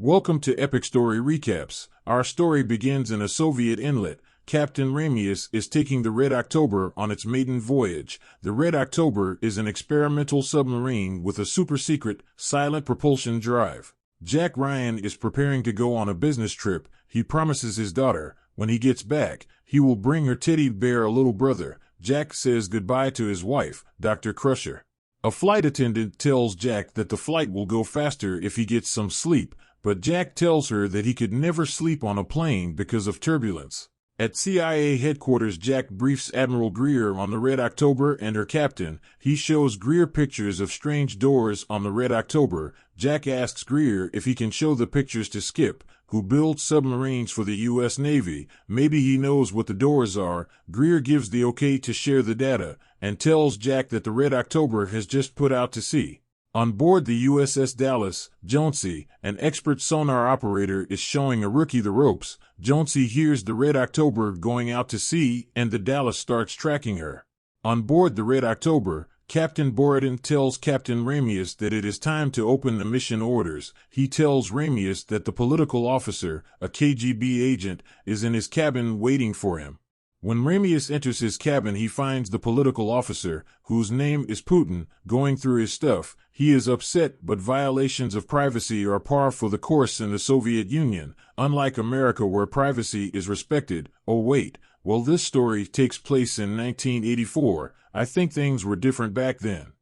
Welcome to Epic Story Recaps. Our story begins in a Soviet inlet. Captain Ramius is taking the Red October on its maiden voyage. The Red October is an experimental submarine with a super-secret, silent propulsion drive. Jack Ryan is preparing to go on a business trip. He promises his daughter, when he gets back, he will bring her teddy bear a little brother. Jack says goodbye to his wife, Dr. Crusher. A flight attendant tells Jack that the flight will go faster if he gets some sleep, but Jack tells her that he could never sleep on a plane because of turbulence. At CIA headquarters, Jack briefs Admiral Greer on the Red October and her captain. He shows Greer pictures of strange doors on the Red October. Jack asks Greer if he can show the pictures to Skip, who builds submarines for the U.S. Navy. Maybe he knows what the doors are. Greer gives the okay to share the data, and tells Jack that the Red October has just put out to sea. On board the USS Dallas, Jonesy, an expert sonar operator, is showing a rookie the ropes. Jonesy hears the Red October going out to sea, and the Dallas starts tracking her. On board the Red October, Captain Borodin tells Captain Ramius that it is time to open the mission orders. He tells Ramius that the political officer, a KGB agent, is in his cabin waiting for him. When Ramius enters his cabin, he finds the political officer, whose name is Putin, going through his stuff. He is upset, but violations of privacy are par for the course in the Soviet Union, unlike America where privacy is respected. Oh wait, well, this story takes place in 1984. I think things were different back then.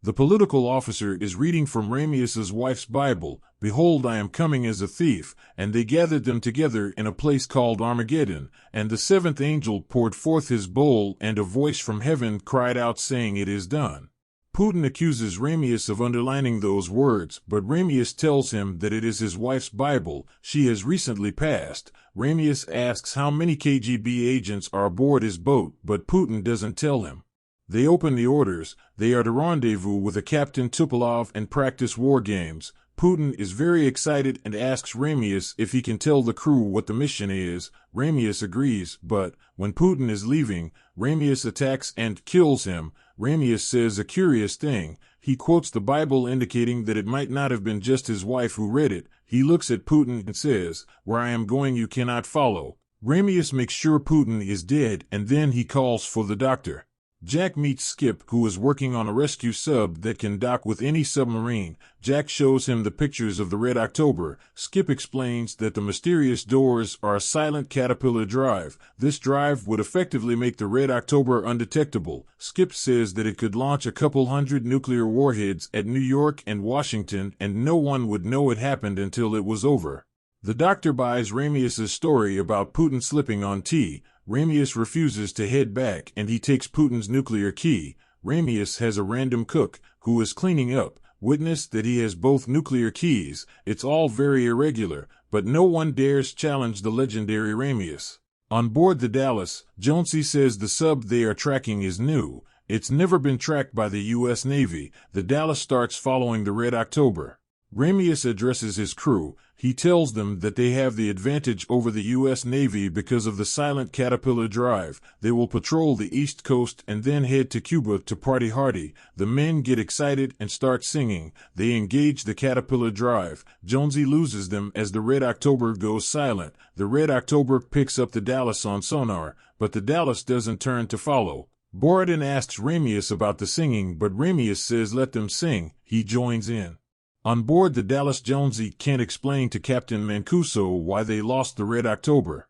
The political officer is reading from Ramius's wife's Bible, "Behold, I am coming as a thief," and they gathered them together in a place called Armageddon, and the seventh angel poured forth his bowl, and a voice from heaven cried out, saying, "It is done." Putin accuses Ramius of underlining those words, but Ramius tells him that it is his wife's Bible. She has recently passed. Ramius asks how many KGB agents are aboard his boat, but Putin doesn't tell him. They open the orders. They are to rendezvous with a Captain Tupelov and practice war games. Putin is very excited and asks Ramius if he can tell the crew what the mission is. Ramius agrees, but when Putin is leaving, Ramius attacks and kills him. Ramius says a curious thing. He quotes the Bible, indicating that it might not have been just his wife who read it. He looks at Putin and says, "Where I am going you cannot follow." Ramius makes sure Putin is dead, and then he calls for the doctor. Jack meets Skip, who is working on a rescue sub that can dock with any submarine. Jack shows him the pictures of the Red October. Skip explains that the mysterious doors are a silent caterpillar drive. This drive would effectively make the Red October undetectable. Skip says that it could launch a couple hundred nuclear warheads at New York and Washington, and no one would know it happened until it was over. The doctor buys Ramius's story about Putin slipping on tea. Ramius refuses to head back, and he takes Putin's nuclear key. Ramius has a random cook, who is cleaning up. Witness that he has both nuclear keys. It's all very irregular, but no one dares challenge the legendary Ramius. On board the Dallas, Jonesy says the sub they are tracking is new. It's never been tracked by the U.S. Navy. The Dallas starts following the Red October. Ramius addresses his crew. He tells them that they have the advantage over the U.S. Navy because of the silent caterpillar drive. They will patrol the East Coast and then head to Cuba to party hardy. The men get excited and start singing. They engage the caterpillar drive. Jonesy loses them as the Red October goes silent. The Red October picks up the Dallas on sonar, but the Dallas doesn't turn to follow. Borodin asks Ramius about the singing, but Ramius says let them sing. He joins in. On board the Dallas, Jonesy can't explain to Captain Mancuso why they lost the Red October.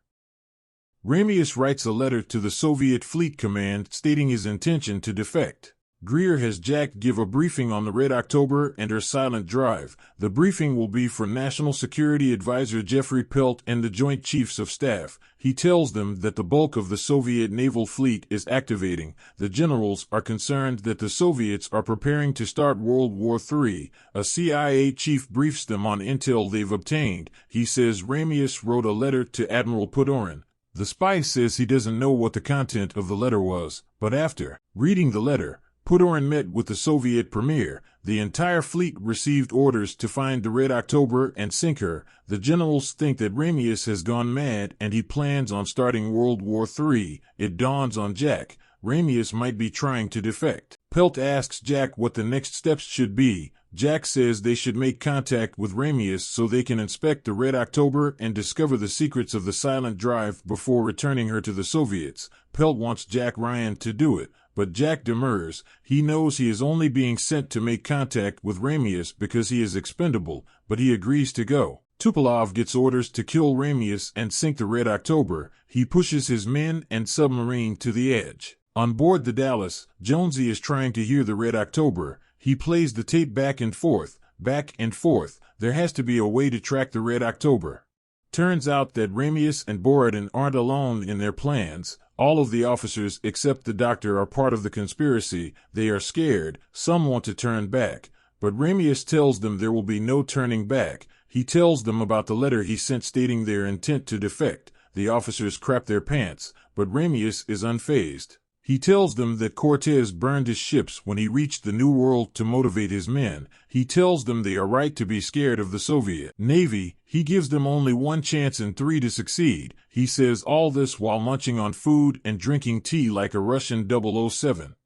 Ramius writes a letter to the Soviet Fleet Command stating his intention to defect. Greer has Jack give a briefing on the Red October and her silent drive. The briefing will be for National Security Advisor Jeffrey Pelt and the Joint Chiefs of Staff. He tells them that the bulk of the Soviet naval fleet is activating. The generals are concerned that the Soviets are preparing to start World War III. A CIA chief briefs them on intel they've obtained. He says Ramius wrote a letter to Admiral Pudorin. The spy says he doesn't know what the content of the letter was, but after reading the letter, Pudorin met with the Soviet premier. The entire fleet received orders to find the Red October and sink her. The generals think that Ramius has gone mad and he plans on starting World War III. It dawns on Jack. Ramius might be trying to defect. Pelt asks Jack what the next steps should be. Jack says they should make contact with Ramius so they can inspect the Red October and discover the secrets of the silent drive before returning her to the Soviets. Pelt wants Jack Ryan to do it, but Jack demurs. He knows he is only being sent to make contact with Ramius because he is expendable, but he agrees to go. Tupelov gets orders to kill Ramius and sink the Red October. He pushes his men and submarine to the edge. On board the Dallas, Jonesy is trying to hear the Red October. He plays the tape back and forth, back and forth. There has to be a way to track the Red October. Turns out that Ramius and Borodin aren't alone in their plans. All of the officers except the doctor are part of the conspiracy. They are scared. Some want to turn back. But Ramius tells them there will be no turning back. He tells them about the letter he sent stating their intent to defect. The officers crap their pants, but Ramius is unfazed. He tells them that Cortez burned his ships when he reached the New World to motivate his men. He tells them they are right to be scared of the Soviet Navy. He gives them only 1 chance in 3 to succeed. He says all this while munching on food and drinking tea like a Russian 007.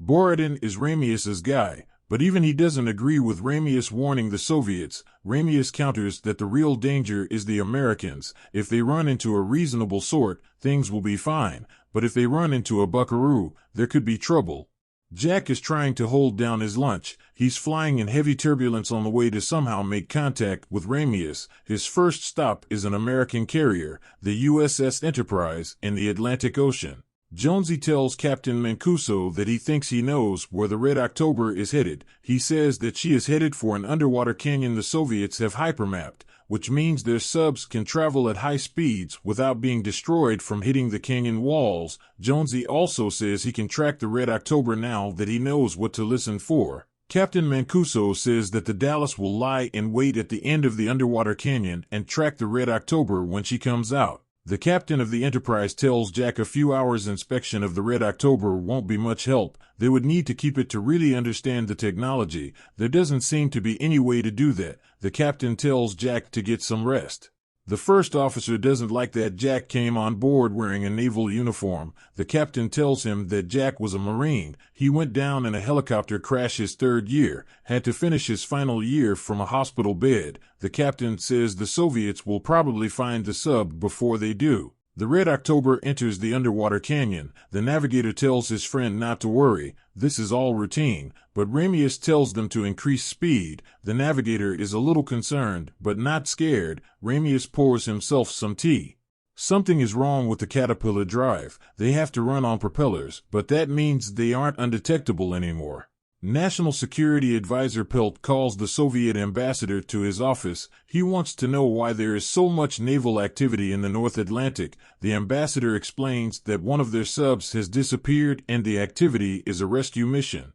Borodin is Ramius's guy, but even he doesn't agree with Ramius warning the Soviets. Ramius counters that the real danger is the Americans. If they run into a reasonable sort, things will be fine. But if they run into a buckaroo, there could be trouble. Jack is trying to hold down his lunch. He's flying in heavy turbulence on the way to somehow make contact with Ramius. His first stop is an American carrier, the USS Enterprise, in the Atlantic Ocean. Jonesy tells Captain Mancuso that he thinks he knows where the Red October is headed. He says that she is headed for an underwater canyon the Soviets have hypermapped, which means their subs can travel at high speeds without being destroyed from hitting the canyon walls. Jonesy also says he can track the Red October now that he knows what to listen for. Captain Mancuso says that the Dallas will lie in wait at the end of the underwater canyon and track the Red October when she comes out. The captain of the Enterprise tells Jack a few hours inspection of the Red October won't be much help. They would need to keep it to really understand the technology. There doesn't seem to be any way to do that. The captain tells Jack to get some rest. The first officer doesn't like that Jack came on board wearing a naval uniform. The captain tells him that Jack was a Marine. He went down in a helicopter crash his 3rd year, had to finish his final year from a hospital bed. The captain says the Soviets will probably find the sub before they do. The Red October enters the underwater canyon. The navigator tells his friend not to worry. This is all routine, but Ramius tells them to increase speed. The navigator is a little concerned, but not scared. Ramius pours himself some tea. Something is wrong with the Caterpillar drive. They have to run on propellers, but that means they aren't undetectable anymore. National Security Advisor Pelt calls the Soviet ambassador to his office. He wants to know why there is so much naval activity in the North Atlantic. The ambassador explains that one of their subs has disappeared and the activity is a rescue mission.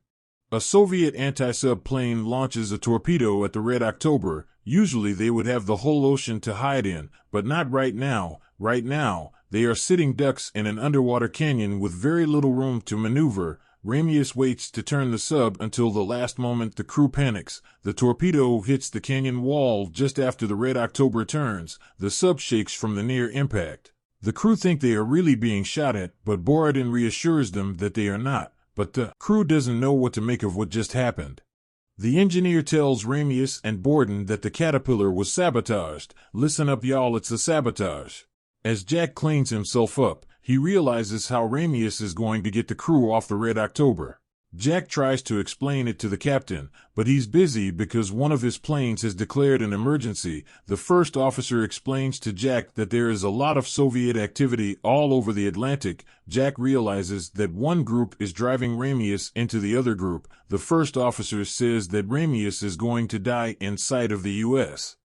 A Soviet anti-sub plane launches a torpedo at the Red October. Usually they would have the whole ocean to hide in, but not right now. Right now, they are sitting ducks in an underwater canyon with very little room to maneuver. Ramius waits to turn the sub until the last moment. The crew panics. The torpedo hits the canyon wall just after the Red October turns. The sub shakes from the near impact. The crew think they are really being shot at, but Borodin reassures them that they are not. But the crew doesn't know what to make of what just happened. The engineer tells Ramius and Borodin that the Caterpillar was sabotaged. Listen up, y'all, it's a sabotage. As Jack cleans himself up, he realizes how Ramius is going to get the crew off the Red October. Jack tries to explain it to the captain, but he's busy because one of his planes has declared an emergency. The first officer explains to Jack that there is a lot of Soviet activity all over the Atlantic. Jack realizes that one group is driving Ramius into the other group. The first officer says that Ramius is going to die in sight of the U.S.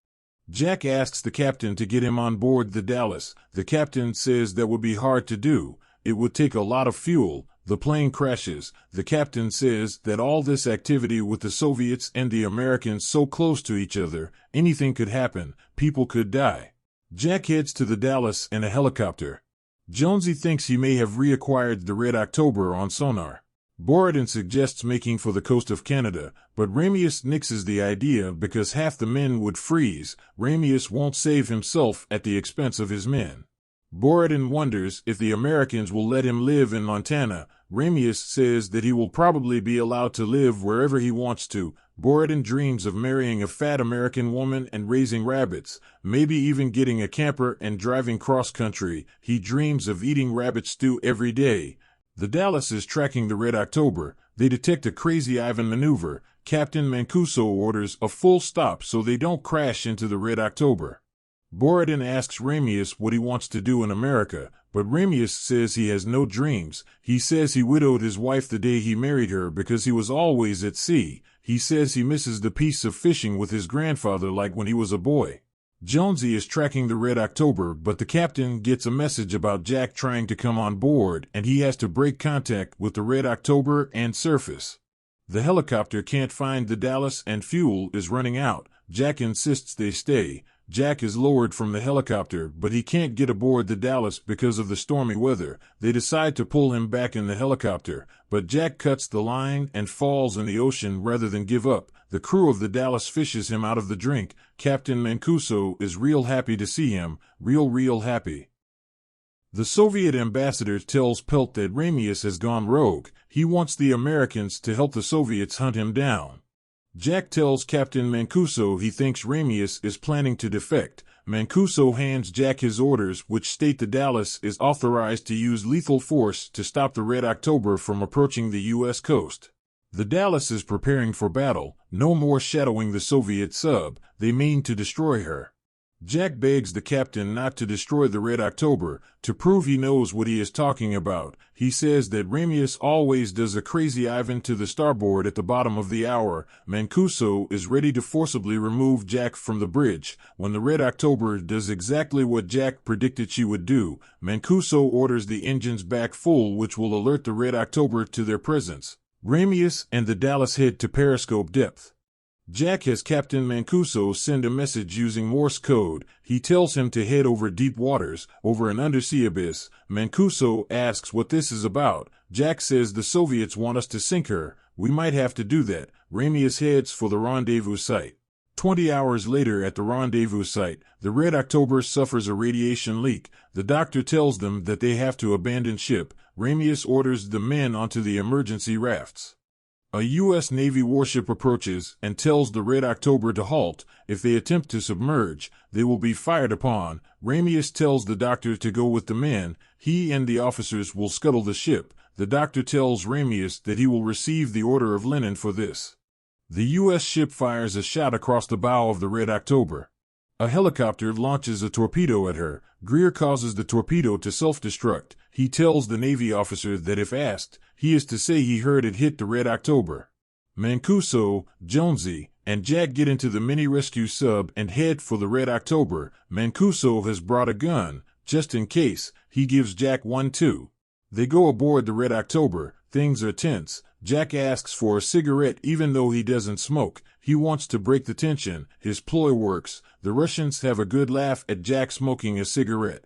Jack asks the captain to get him on board the Dallas. The captain says that would be hard to do. It would take a lot of fuel. The plane crashes. The captain says that all this activity with the Soviets and the Americans so close to each other, anything could happen. People could die. Jack heads to the Dallas in a helicopter. Jonesy thinks he may have reacquired the Red October on sonar. Borodin suggests making for the coast of Canada, but Ramius nixes the idea because half the men would freeze. Ramius won't save himself at the expense of his men. Borodin wonders if the Americans will let him live in Montana. Ramius says that he will probably be allowed to live wherever he wants to. Borodin dreams of marrying a fat American woman and raising rabbits, maybe even getting a camper and driving cross-country. He dreams of eating rabbit stew every day. The Dallas is tracking the Red October. They detect a Crazy Ivan maneuver. Captain Mancuso orders a full stop so they don't crash into the Red October. Borodin asks Ramius what he wants to do in America, but Ramius says he has no dreams. He says he widowed his wife the day he married her because he was always at sea. He says he misses the peace of fishing with his grandfather like when he was a boy. Jonesy is tracking the Red October, but the captain gets a message about Jack trying to come on board, and he has to break contact with the Red October and surface. The helicopter can't find the Dallas and fuel is running out. Jack insists they stay. Jack is lowered from the helicopter, but he can't get aboard the Dallas because of the stormy weather. They decide to pull him back in the helicopter, but Jack cuts the line and falls in the ocean rather than give up. The crew of the Dallas fishes him out of the drink. Captain Mancuso is real happy to see him, real happy. The Soviet ambassador tells Pelt that Ramius has gone rogue. He wants the Americans to help the Soviets hunt him down. Jack tells Captain Mancuso he thinks Ramius is planning to defect. Mancuso hands Jack his orders, which state the Dallas is authorized to use lethal force to stop the Red October from approaching the U.S. coast. The Dallas is preparing for battle. No more shadowing the Soviet sub. They mean to destroy her. Jack begs the captain not to destroy the Red October, to prove he knows what he is talking about. He says that Ramius always does a Crazy Ivan to the starboard at the bottom of the hour. Mancuso is ready to forcibly remove Jack from the bridge. When the Red October does exactly what Jack predicted she would do, Mancuso orders the engines back full, which will alert the Red October to their presence. Ramius and the Dallas head to periscope depth. Jack has Captain Mancuso send a message using Morse code. He tells him to head over deep waters, over an undersea abyss. Mancuso asks what this is about. Jack says the Soviets want us to sink her. We might have to do that. Ramius heads for the rendezvous site. 20 hours later at the rendezvous site, the Red October suffers a radiation leak. The doctor tells them that they have to abandon ship. Ramius orders the men onto the emergency rafts. A U.S. Navy warship approaches and tells the Red October to halt. If they attempt to submerge, they will be fired upon. Ramius tells the doctor to go with the men. He and the officers will scuttle the ship. The doctor tells Ramius that he will receive the Order of Lenin for this. The U.S. ship fires a shot across the bow of the Red October. A helicopter launches a torpedo at her. Greer causes the torpedo to self-destruct. He tells the Navy officer that if asked, he is to say he heard it hit the Red October. Mancuso, Jonesy, and Jack get into the mini-rescue sub and head for the Red October. Mancuso has brought a gun, just in case. He gives Jack one too. They go aboard the Red October. Things are tense. Jack asks for a cigarette even though he doesn't smoke. He wants to break the tension. His ploy works. The Russians have a good laugh at Jack smoking a cigarette.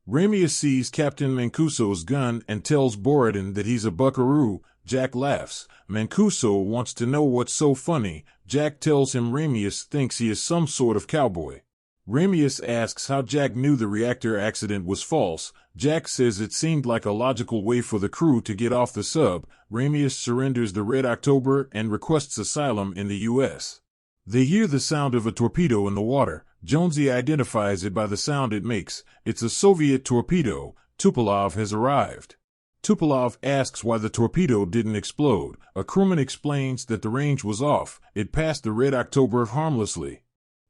Ramius sees Captain Mancuso's gun and tells Borodin that he's a buckaroo. Jack laughs. Mancuso wants to know what's so funny. Jack tells him Ramius thinks he is some sort of cowboy. Ramius asks how Jack knew the reactor accident was false. Jack says it seemed like a logical way for the crew to get off the sub. Ramius surrenders the Red October and requests asylum in the U.S. They hear the sound of a torpedo in the water. Jonesy identifies it by the sound it makes. It's a Soviet torpedo. Tupelov has arrived. Tupelov asks why the torpedo didn't explode. A crewman explains that the range was off. It passed the Red October harmlessly.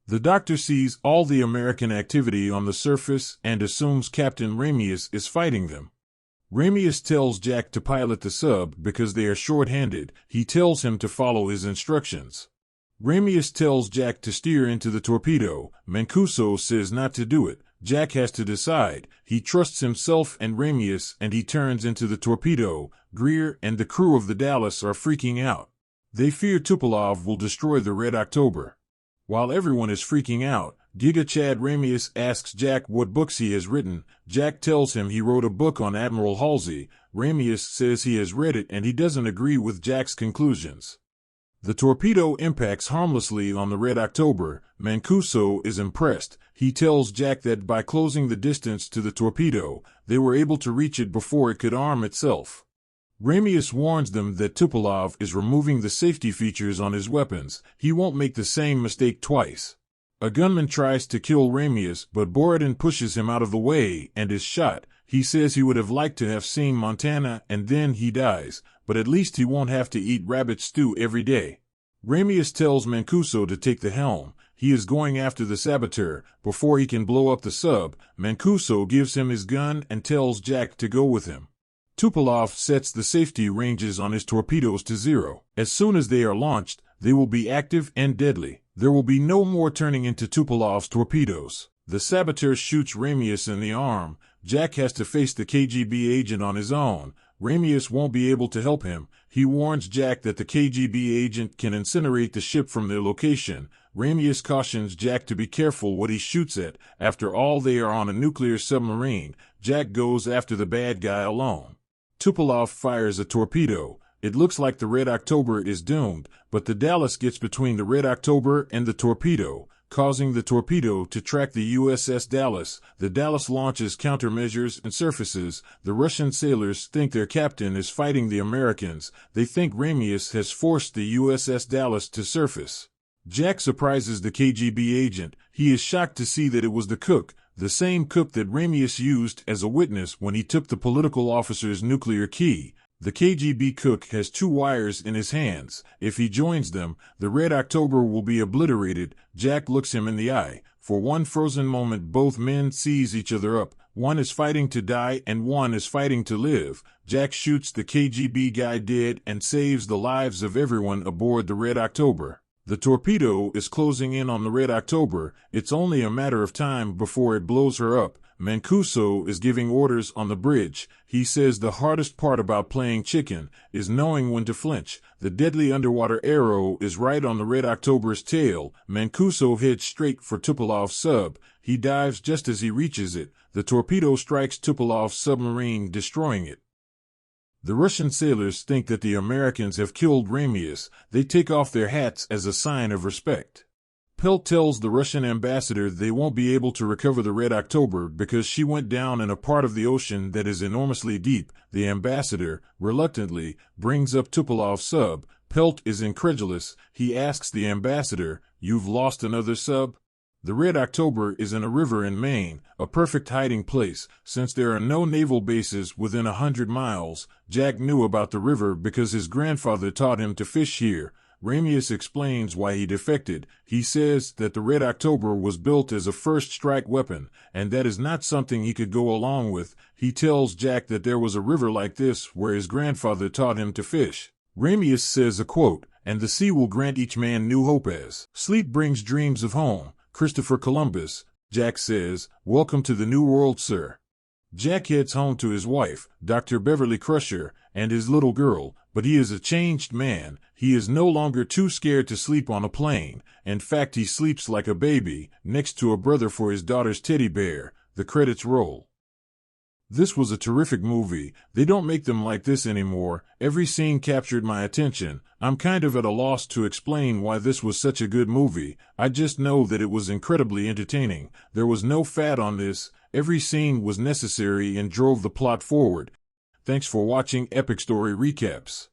The doctor sees all the American activity on the surface and assumes Captain Ramius is fighting them. Ramius tells Jack to pilot the sub because they are short-handed. He tells him to follow his instructions. Ramius tells Jack to steer into the torpedo. Mancuso says not to do it. Jack has to decide. He trusts himself and Ramius and he turns into the torpedo. Greer and the crew of the Dallas are freaking out. They fear Tupelov will destroy the Red October. While everyone is freaking out, Giga Chad Ramius asks Jack what books he has written. Jack tells him he wrote a book on Admiral Halsey. Ramius says he has read it and he doesn't agree with Jack's conclusions. The torpedo impacts harmlessly on the Red October. Mancuso is impressed. He tells Jack that by closing the distance to the torpedo, they were able to reach it before it could arm itself. Ramius warns them that Tupelov is removing the safety features on his weapons. He won't make the same mistake twice. A gunman tries to kill Ramius, but Borodin pushes him out of the way and is shot. He says he would have liked to have seen Montana, and then he dies, but at least he won't have to eat rabbit stew every day. Ramius tells Mancuso to take the helm. He is going after the saboteur. Before he can blow up the sub, Mancuso gives him his gun and tells Jack to go with him. Tupelov sets the safety ranges on his torpedoes to 0. As soon as they are launched, they will be active and deadly. There will be no more turning into Tupelov's torpedoes. The saboteur shoots Ramius in the arm. Jack has to face the KGB agent on his own. Ramius won't be able to help him. He warns Jack that the KGB agent can incinerate the ship from their location. Ramius cautions Jack to be careful what he shoots at. After all, they are on a nuclear submarine. Jack goes after the bad guy alone. Tupelov fires a torpedo. It looks like the Red October is doomed, but the Dallas gets between the Red October and the torpedo, causing the torpedo to track the USS Dallas. The Dallas launches countermeasures and surfaces. The Russian sailors think their captain is fighting the Americans. They think Ramius has forced the USS Dallas to surface. Jack surprises the KGB agent. He is shocked to see that it was the cook, the same cook that Ramius used as a witness when he took the political officer's nuclear key. The KGB cook has 2 wires in his hands. If he joins them, the Red October will be obliterated. Jack looks him in the eye. For one frozen moment, both men seize each other up. One is fighting to die and one is fighting to live. Jack shoots the KGB guy dead and saves the lives of everyone aboard the Red October. The torpedo is closing in on the Red October. It's only a matter of time before it blows her up. Mancuso is giving orders on the bridge. He says the hardest part about playing chicken is knowing when to flinch. The deadly underwater arrow is right on the Red October's tail. Mancuso heads straight for Tupelov's sub. He dives just as he reaches it. The torpedo strikes Tupelov's submarine, destroying it. The Russian sailors think that the Americans have killed Ramius. They take off their hats as a sign of respect. Pelt tells the Russian ambassador they won't be able to recover the Red October because she went down in a part of the ocean that is enormously deep. The ambassador, reluctantly, brings up Tupelov's sub. Pelt is incredulous. He asks the ambassador, "You've lost another sub?" The Red October is in a river in Maine, a perfect hiding place. Since there are no naval bases within 100 miles, Jack knew about the river because his grandfather taught him to fish here. Ramius explains why he defected. He says that the Red October was built as a first strike weapon, and that is not something he could go along with. He tells Jack that there was a river like this where his grandfather taught him to fish. Ramius says a quote, "And the sea will grant each man new hope as sleep brings dreams of home." Christopher Columbus. Jack says, "Welcome to the New World, sir." Jack heads home to his wife, Dr. Beverly Crusher, and his little girl, but he is a changed man. He is no longer too scared to sleep on a plane. In fact, he sleeps like a baby, next to a brother for his daughter's teddy bear. The credits roll. This was a terrific movie. They don't make them like this anymore. Every scene captured my attention. I'm kind of at a loss to explain why this was such a good movie. I just know that it was incredibly entertaining. There was no fat on this. Every scene was necessary and drove the plot forward. Thanks for watching Epic Story Recaps.